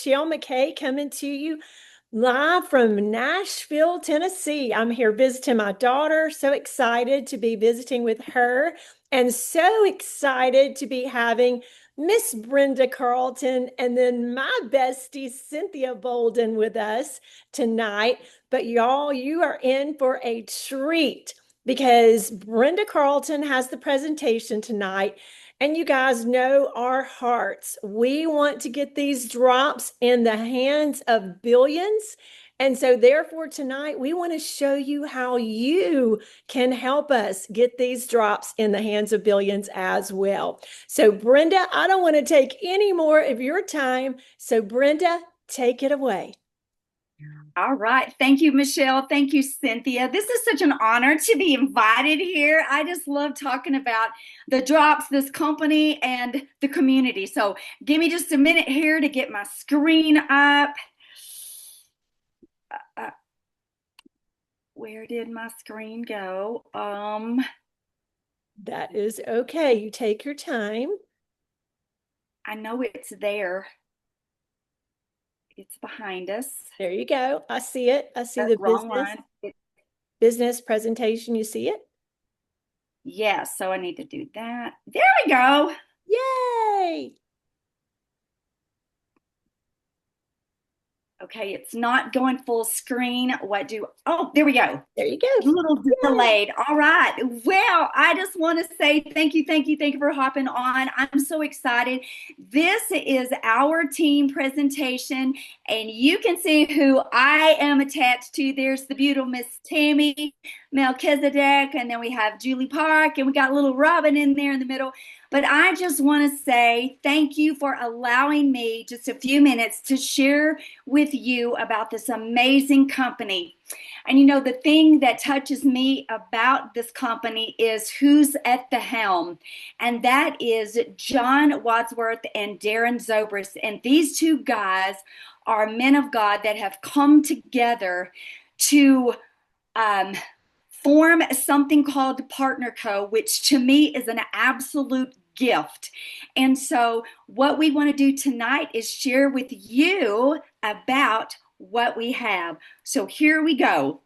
Michelle McKay coming to you live from Nashville, Tennessee. I'm here visiting my daughter. So excited to be visiting with her and so excited to be having Miss Brenda Carlton and then my bestie Cynthia Bolden with us tonight. But y'all, you are in for a treat because Brenda Carlton has the presentation tonight. And you guys know our hearts. We want to get these drops in the hands of billions. And so, therefore, tonight we want to show you how you can help us get these drops in the hands of billions as well. So, Brenda, I don't want to take any more of your time. So, Brenda, take it away. All right. Thank you, Michelle. Thank you, Cynthia. This is such an honor to be invited here. I just love talking about the drops, this company, and the community. So give me just a minute here to get my screen up. Uh, where did my screen go? That is okay. You take your time. I know it's there. It's behind us. There you go. I see it. I see Oh, the wrong one. business presentation. You see it? Yes, so I need to do that. There we go. Yay! Okay, it's not going full screen. Oh, there we go. There you go. A little Yay! delayed. All right. Well, I just want to say thank you for hopping on. I'm so excited. This is our team presentation, and you can see who I am attached to. There's the beautiful Miss Tammy Melchizedek, and then we have Julie Park, and we got little Robin in there in the middle. But I just want to say thank you for allowing me just a few minutes to share with you about this amazing company. And you know, the thing that touches me about this company is who's at the helm, and that is John Wadsworth and Darren Zobrist. And these two guys are men of God that have come together to um, form something called Partner Co., which to me is an absolute gift. And so, what we want to do tonight is share with you about what we have. So, here we go.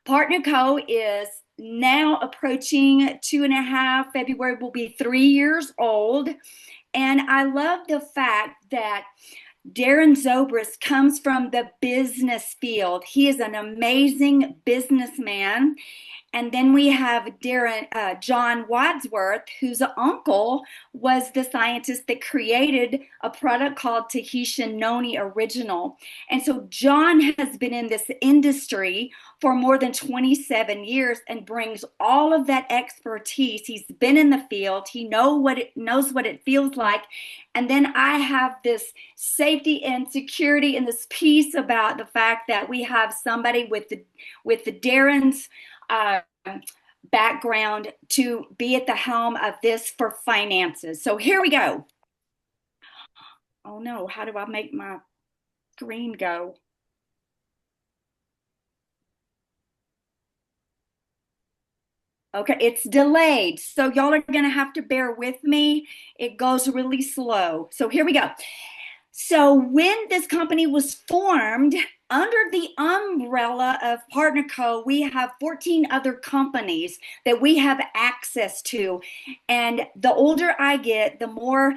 Partner Co. is now approaching 2.5, February will be 3 years old. And I love the fact that Darren Zobrist comes from the business field. He is an amazing businessman. And then we have John Wadsworth, whose uncle was the scientist that created a product called Tahitian Noni Original. And so John has been in this industry for more than 27 years and brings all of that expertise. He's been in the field. He knows what it feels like. And then I have this safety and security and this piece about the fact that we have somebody with the Darren's background to be at the helm of this for finances. So here we go. Oh no, how do I make my screen go? Okay, it's delayed. So y'all are going to have to bear with me. It goes really slow. So here we go. So when this company was formed, under the umbrella of Partner Co., we have 14 other companies that we have access to. And the older I get, the more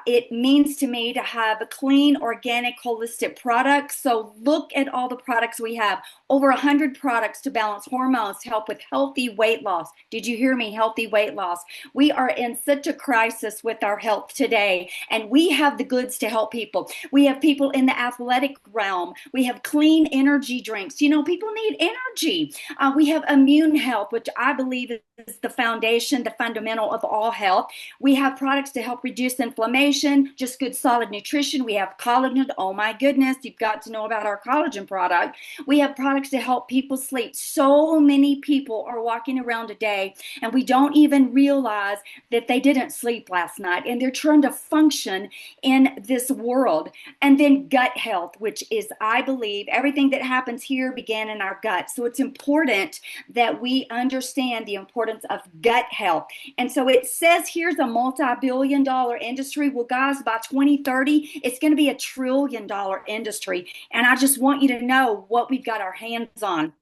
it means to me to have a clean, organic, holistic product. So look at all the products we have. Over 100 products to balance hormones, to help with healthy weight loss. Did you hear me? Healthy weight loss. We are in such a crisis with our health today, and we have the goods to help people. We have people in the athletic realm. We have clean energy drinks. You know, people need energy. We have immune health, which I believe is the foundation, the fundamental of all health. We have products to help reduce inflammation, just good solid nutrition. We have collagen. Oh my goodness, you've got to know about our collagen product. We have products to help people sleep. So many people are walking around today and we don't even realize that they didn't sleep last night and they're trying to function in this world. And then gut health, which is, I believe, everything that happens here began in our gut. So it's important that we understand the importance of gut health. And so it says here's a multi-billion-dollar industry industry. Well, guys, by 2030, it's going to be $1 trillion industry. And I just want you to know what we've got our hands on.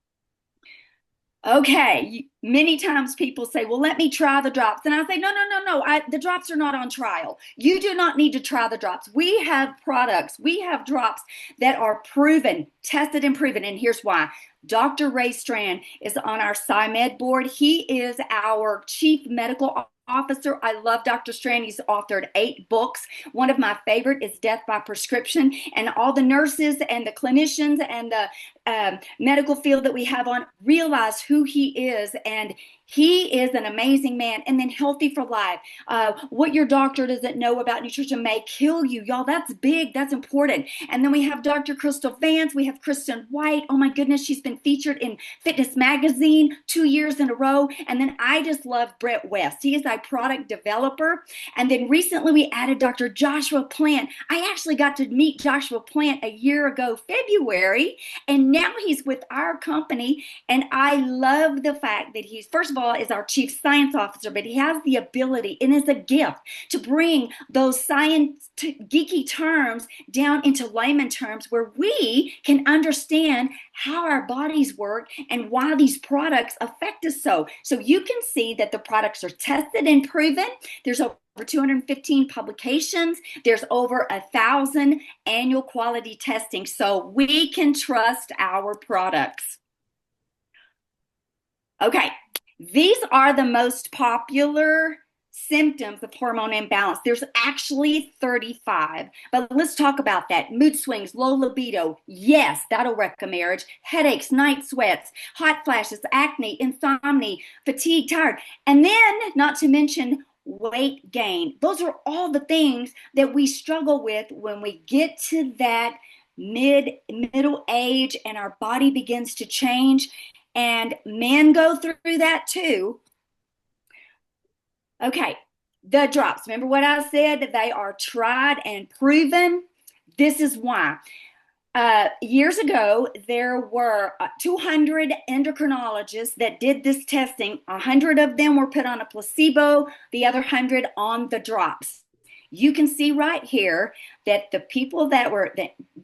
Okay, many times people say, well, let me try the drops. And I say, no. The drops are not on trial. You do not need to try the drops. We have products, we have drops that are proven, tested and proven. And here's why. Dr. Ray Strand is on our SciMed board. He is our chief medical officer. I love Dr. Strand. He's authored 8 books. One of my favorite is Death by Prescription. And all the nurses and the clinicians and the medical field that we have on realize who he is, and he is an amazing man. And then Healthy for Life. What your doctor doesn't know about nutrition may kill you. Y'all, that's big. That's important. And then we have Dr. Crystal Vance. We have Kristen White. Oh my goodness, she's been featured in Fitness Magazine 2 years in a row. And then I just love Brett West. He is a product developer. And then recently we added Dr. Joshua Plant. I actually got to meet Joshua Plant a year ago, February, and now he's with our company. And I love the fact that he's, first of all, is our chief science officer, but he has the ability, and it's a gift, to bring those science geeky terms down into layman terms where we can understand how our bodies work and why these products affect us so you can see that the products are tested and proven. There's over 215 publications. There's over 1,000 annual quality testing, so we can trust our products. Okay, these are the most popular symptoms of hormone imbalance. There's actually 35, but let's talk about that. Mood swings, low libido, yes, that'll wreck a marriage. Headaches, night sweats, hot flashes, acne, insomnia, fatigue, tired, and then not to mention weight gain. Those are all the things that we struggle with when we get to that middle age and our body begins to change. And men go through that too. Okay, the drops. Remember what I said? That they are tried and proven. This is why. Years ago, there were 200 endocrinologists that did this testing. 100 of them were put on a placebo, the other 100 on the drops. You can see right here that the people that were,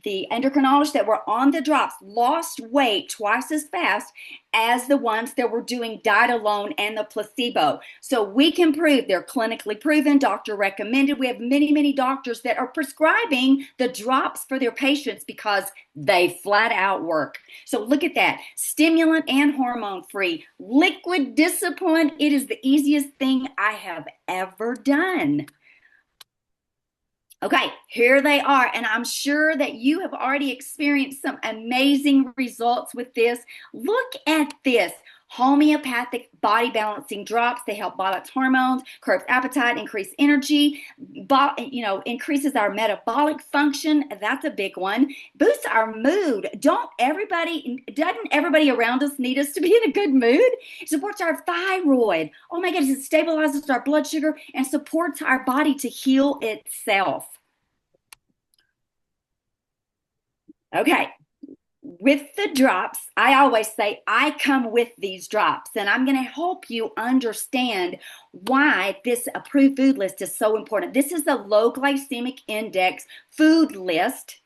the endocrinologists that were on the drops lost weight twice as fast as the ones that were doing diet alone and the placebo. So we can prove they're clinically proven, doctor recommended. We have many, many doctors that are prescribing the drops for their patients because they flat out work. So look at that, stimulant and hormone free, liquid discipline. It is the easiest thing I have ever done. Okay, here they are, and I'm sure that you have already experienced some amazing results with this. Look at this. Homeopathic body balancing drops. They help balance hormones, curbs appetite, increase energy, increases our metabolic function. That's a big one. Boosts our mood. Doesn't everybody around us need us to be in a good mood? It supports our thyroid. Oh my goodness, it stabilizes our blood sugar and supports our body to heal itself. Okay. With the drops, I always say I come with these drops, and I'm going to help you understand why this approved food list is so important. This is a low glycemic index food list.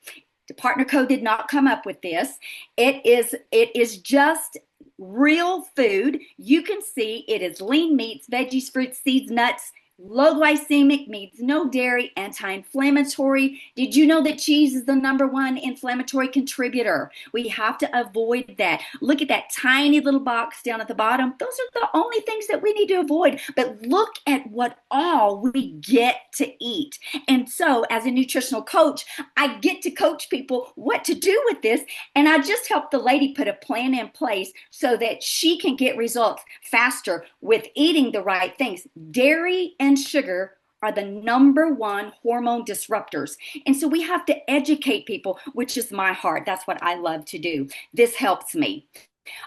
The partner code did not come up with this. It is just real food. You can see it is lean meats, veggies, fruits, seeds, nuts. Low glycemic means no dairy, anti-inflammatory. Did you know that cheese is the #1 inflammatory contributor? We have to avoid that. Look at that tiny little box down at the bottom. Those are the only things that we need to avoid. But look at what all we get to eat. And so as a nutritional coach, I get to coach people what to do with this. And I just helped the lady put a plan in place so that she can get results faster with eating the right things. Dairy and sugar are the #1 hormone disruptors. And so we have to educate people, which is my heart. That's what I love to do. This helps me.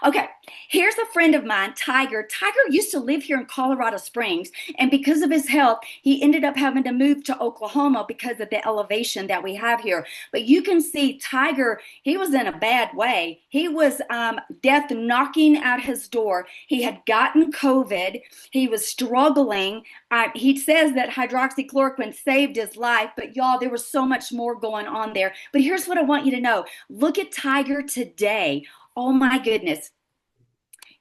Okay, here's a friend of mine, Tiger. Tiger used to live here in Colorado Springs, and because of his health, he ended up having to move to Oklahoma because of the elevation that we have here. But you can see Tiger, he was in a bad way. He was death knocking at his door. He had gotten COVID. He was struggling. He says that hydroxychloroquine saved his life, but y'all, there was so much more going on there. But here's what I want you to know. Look at Tiger today. Oh my goodness.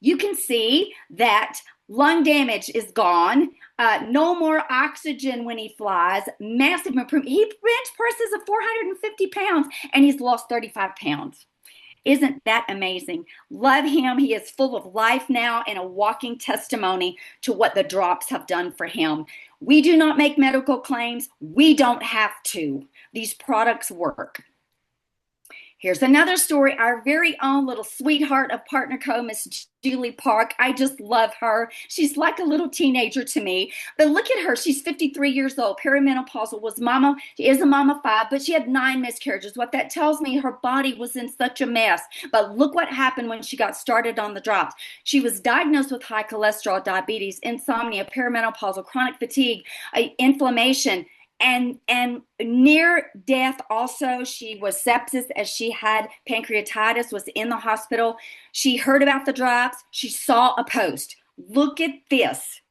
You can see that lung damage is gone. No more oxygen when he flies. Massive improvement. He bench presses of 450 pounds and he's lost 35 pounds. Isn't that amazing? Love him. He is full of life now and a walking testimony to what the drops have done for him. We do not make medical claims. We don't have to. These products work. Here's another story. Our very own little sweetheart of Partner Co, Miss Julie Park. I just love her. She's like a little teenager to me. But look at her. She's 53 years old. Perimenopausal. Was mama. She is a mama 5, but she had 9 miscarriages. What that tells me, her body was in such a mess. But look what happened when she got started on the drops. She was diagnosed with high cholesterol, diabetes, insomnia, perimenopausal, chronic fatigue, inflammation, and near death. Also, she was sepsis as she had pancreatitis, was in the hospital. She heard about the drops. She saw a post. Look at this.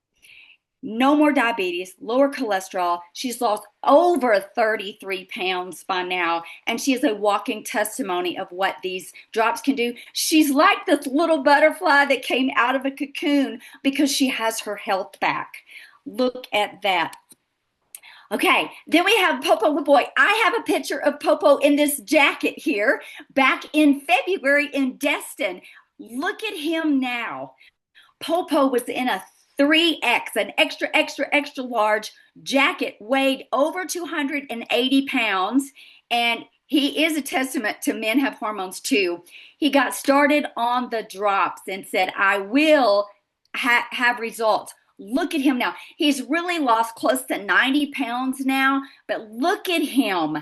No more diabetes, lower cholesterol. She's lost over 33 pounds by now, and she is a walking testimony of what these drops can do. She's like this little butterfly that came out of a cocoon because she has her health back. Look at that. Okay, then we have Popo the boy. I have a picture of Popo in this jacket here back in February in Destin. Look at him now. Popo was in a 3X, an extra, extra, extra large jacket, weighed over 280 pounds, and he is a testament to men have hormones too. He got started on the drops and said, I will have results. Look at him now. He's really lost close to 90 pounds now, but look at him.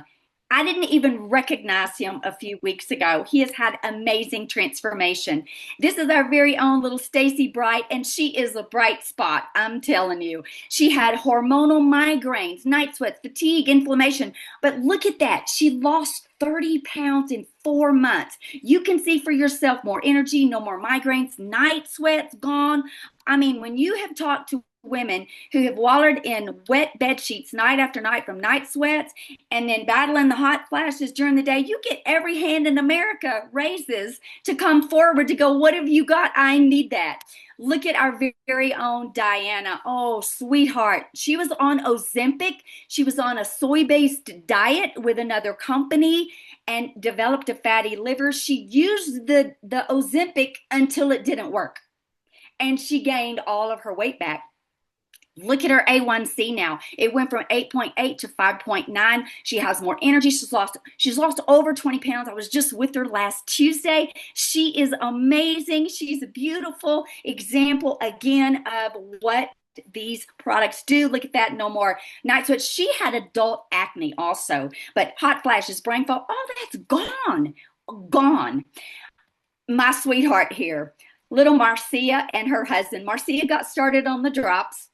I didn't even recognize him a few weeks ago. He has had amazing transformation. This is our very own little Stacy Bright, and she is a bright spot, I'm telling you. She had hormonal migraines, night sweats, fatigue, inflammation, but look at that. She lost 30 pounds in 4 months. You can see for yourself more energy, no more migraines, night sweats gone. I mean, when you have talked to women who have wallowed in wet bed sheets night after night from night sweats and then battling the hot flashes during the day, you get every hand in America raises to come forward to go, what have you got? I need that. Look at our very own Diana. Oh, sweetheart. She was on Ozempic. She was on a soy-based diet with another company and developed a fatty liver. She used the Ozempic until it didn't work. And she gained all of her weight back. Look at her A1C now. It went from 8.8 to 5.9. She has more energy. She's lost over 20 pounds. I was just with her last Tuesday. She is amazing. She's a beautiful example again of what these products do. Look at that. No more night sweats. She had adult acne also, but hot flashes, brain fog, all that's gone. Gone. My sweetheart here, little Marcia and her husband. Marcia got started on the drops.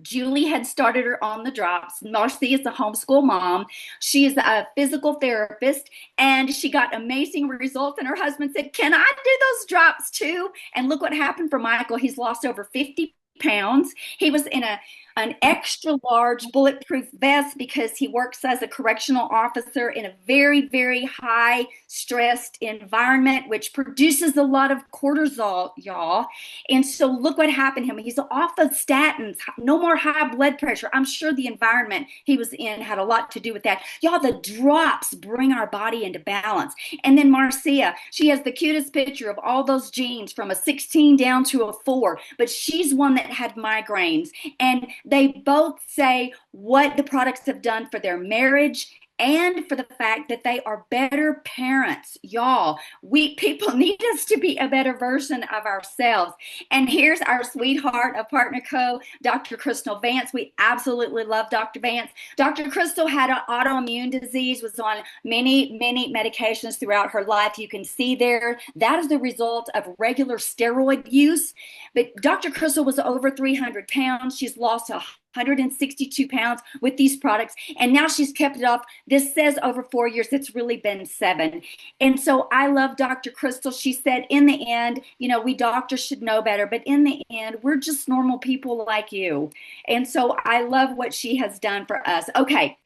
Julie had started her on the drops. Marcy is a homeschool mom. She is a physical therapist, and she got amazing results. And her husband said, can I do those drops too? And look what happened for Michael. He's lost over 50 pounds. He was in an extra large bulletproof vest because he works as a correctional officer in a very, very high stressed environment, which produces a lot of cortisol, y'all. And so look what happened to him. He's off of statins, no more high blood pressure. I'm sure the environment he was in had a lot to do with that. Y'all, the drops bring our body into balance. And then Marcia, she has the cutest picture of all those genes from a 16 down to a 4, but she's one that had migraines. And they both say what the products have done for their marriage and for the fact that they are better parents. Y'all, we people need us to be a better version of ourselves. And here's our sweetheart of Partner Co, Dr. Crystal Vance. We absolutely love Dr. Vance. Dr. Crystal had an autoimmune disease, was on many medications throughout her life. You can see there that is the result of regular steroid use. But Dr. Crystal was over 300 pounds. She's lost 162 pounds with these products, and now she's kept it off. This says over 4 years. It's really been 7. And so I love Dr. Crystal. She said, in the end, we doctors should know better, but in the end, we're just normal people like you. And so I love what she has done for us. Okay.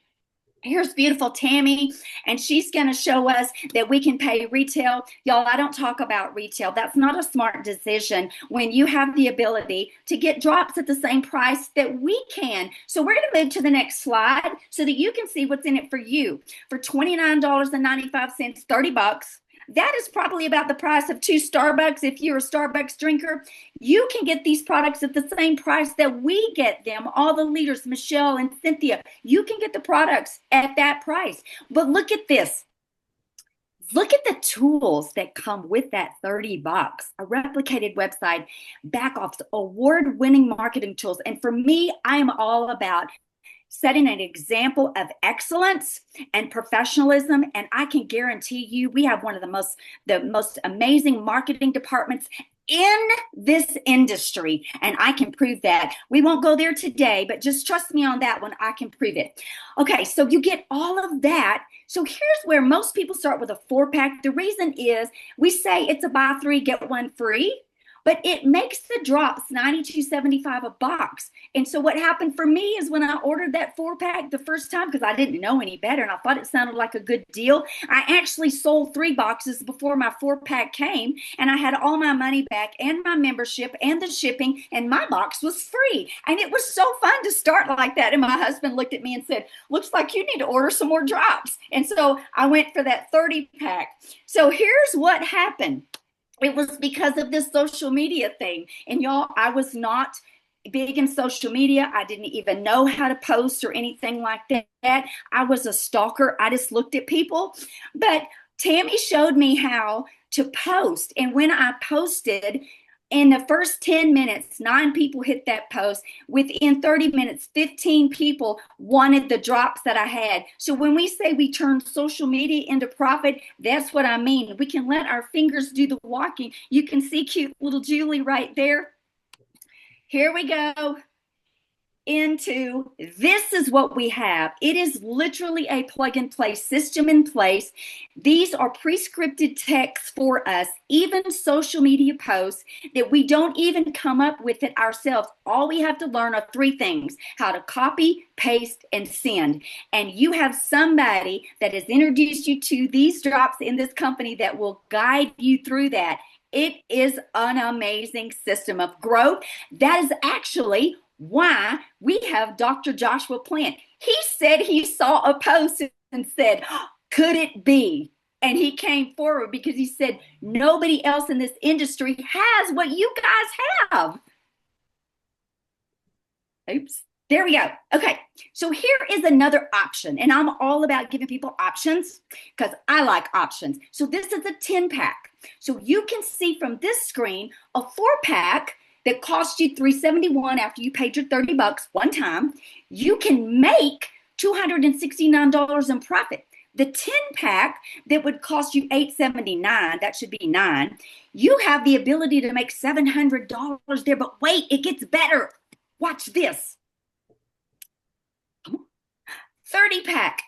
Here's beautiful Tammy, and she's going to show us that we can pay retail. Y'all, I don't talk about retail. That's not a smart decision when you have the ability to get drops at the same price that we can. So we're going to move to the next slide so that you can see what's in it for you. For $29.95, $30. That is probably about the price of 2 Starbucks. If you're a Starbucks drinker, you can get these products at the same price that we get them. All the leaders, Michelle and Cynthia, you can get the products at that price. But look at this. Look at the tools that come with that $30. A replicated website, back office, award-winning marketing tools. And for me, I am all about setting an example of excellence and professionalism. And I can guarantee you, we have one of the most amazing marketing departments in this industry. And I can prove that. We won't go there today, but just trust me on that one. I can prove it. Okay, so you get all of that. So here's where most people start with a 4-pack. The reason is we say it's a buy 3, get 1 free. But it makes the drops $92.75 a box. And so what happened for me is when I ordered that 4-pack the first time, because I didn't know any better and I thought it sounded like a good deal, I actually sold 3 boxes before my 4-pack came, and I had all my money back and my membership and the shipping, and my box was free. And it was so fun to start like that. And my husband looked at me and said, looks like you need to order some more drops. And so I went for that 30-pack. So here's what happened. It was because of this social media thing. And y'all, I was not big in social media. I didn't even know how to post or anything like that. I was a stalker. I just looked at people. But Tammy showed me how to post. And when I posted, in the first 10 minutes, 9 people hit that post. Within 30 minutes, 15 people wanted the drops that I had. So when we say we turn social media into profit, that's what I mean. We can let our fingers do the walking. You can see cute little Julie right there. Here we go. Into this is what we have. It is literally a plug and play system in place. These are pre-scripted texts for us, even social media posts that we don't even come up with it ourselves. All we have to learn are 3 things: how to copy, paste, and send. And you have somebody that has introduced you to these drops in this company that will guide you through that. It is an amazing system of growth. That is actually why we have Dr. Joshua Plant. He said he saw a post and said, could it be? And he came forward because he said, nobody else in this industry has what you guys have. Oops. There we go. Okay, so here is another option, and I'm all about giving people options because I like options. So this is a 10-pack. So you can see from this screen a 4-pack that cost you $371 after you paid your $30 one time. You can make $269 in profit. The 10-pack that would cost you $879, that should be 9. You have the ability to make $700 there, but wait, it gets better. Watch this. 30-pack.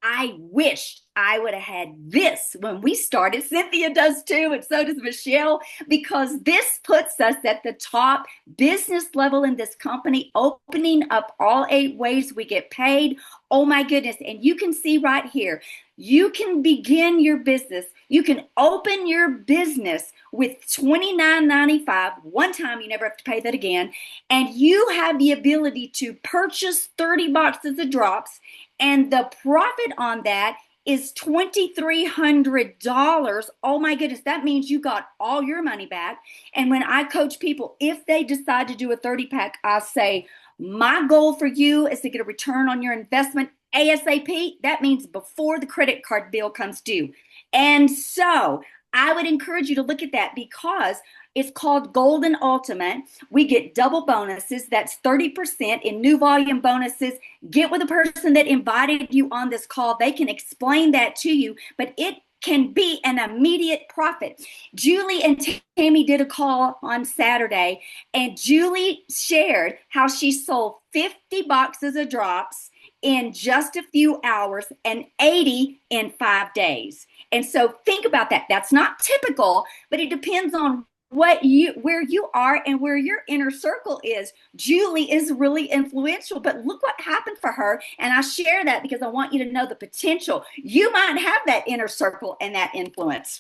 I wish I would have had this when we started. Cynthia does too, and so does Michelle, because this puts us at the top business level in this company, opening up all 8 ways we get paid. Oh my goodness. And you can see right here, you can begin your business. You can open your business with $29.95 one time. You never have to pay that again. And you have the ability to purchase 30 boxes of drops, and the profit on that is $2,300. Oh my goodness, that means you got all your money back. And when I coach people, if they decide to do a 30-pack, I say, my goal for you is to get a return on your investment ASAP, that means before the credit card bill comes due. And so I would encourage you to look at that because it's called Golden Ultimate. We get double bonuses. That's 30% in new volume bonuses. Get with the person that invited you on this call. They can explain that to you, but it can be an immediate profit. Julie and Tammy did a call on Saturday, and Julie shared how she sold 50 boxes of drops in just a few hours and 80 in 5 days. And so think about that. That's not typical, but it depends on where you are and where your inner circle is. Julie is really influential, but look what happened for her. And I share that because I want you to know the potential. You might have that inner circle and that influence.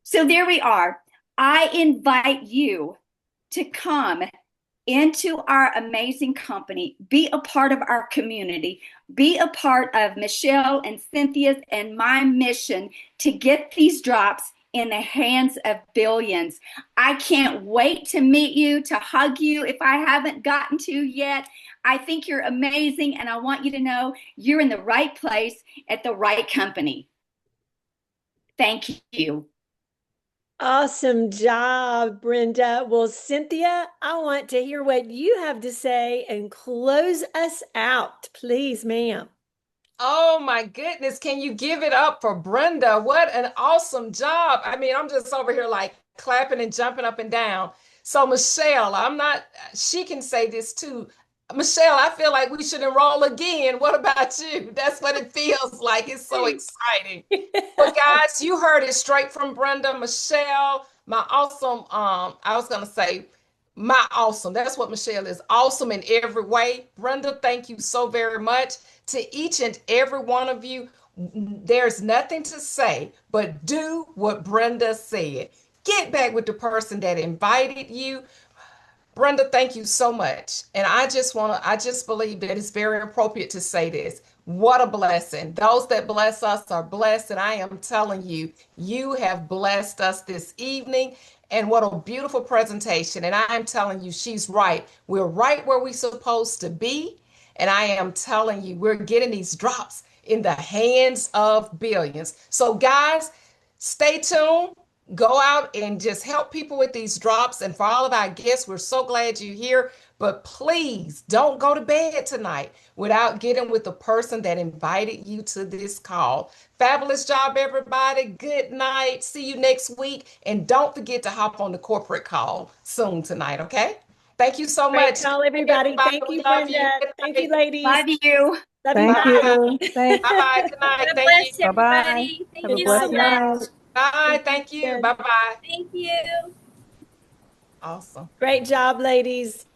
So there we are. I invite you to come into our amazing company, be a part of our community, be a part of Michelle and Cynthia's and my mission to get these drops in the hands of billions. I can't wait to meet you, to hug you if I haven't gotten to yet. I think you're amazing, and I want you to know you're in the right place at the right company. Thank you. Awesome job, Brenda. Well, Cynthia, I want to hear what you have to say and close us out, please, ma'am. Oh my goodness, can you give it up for Brenda? What an awesome job. I mean, I'm just over here like clapping and jumping up and down. So, Michelle, she can say this too. Michelle, I feel like we should enroll again. What about you? That's what it feels like. It's so exciting. Well, guys, you heard it straight from Brenda. Michelle, my awesome, I was gonna say my awesome. That's what Michelle is. Awesome in every way. Brenda, thank you so very much. To each and every one of you, there's nothing to say but do what Brenda said. Get back with the person that invited you. Brenda, thank you so much. And I just believe that it's very appropriate to say this. What a blessing. Those that bless us are blessed. And I am telling you, you have blessed us this evening. And what a beautiful presentation. And I am telling you, she's right. We're right where we're supposed to be. And I am telling you, we're getting these drops in the hands of billions. So, guys, stay tuned. Go out and just help people with these drops. And for all of our guests, we're so glad you're here. But please don't go to bed tonight without getting with the person that invited you to this call. Fabulous job, everybody. Good night. See you next week. And don't forget to hop on the corporate call soon tonight, okay? Thank you so Great much. call, everybody. Thank you, Brenda. Thank you, ladies. Love you. Love you. Thank you. Thanks. Bye-bye. Good night. God Thank bless you. everybody. Bye-bye. Thank Have a you blessed so much. night. Bye. Thank you. Bye-bye. Thank you. Awesome. Great job, ladies.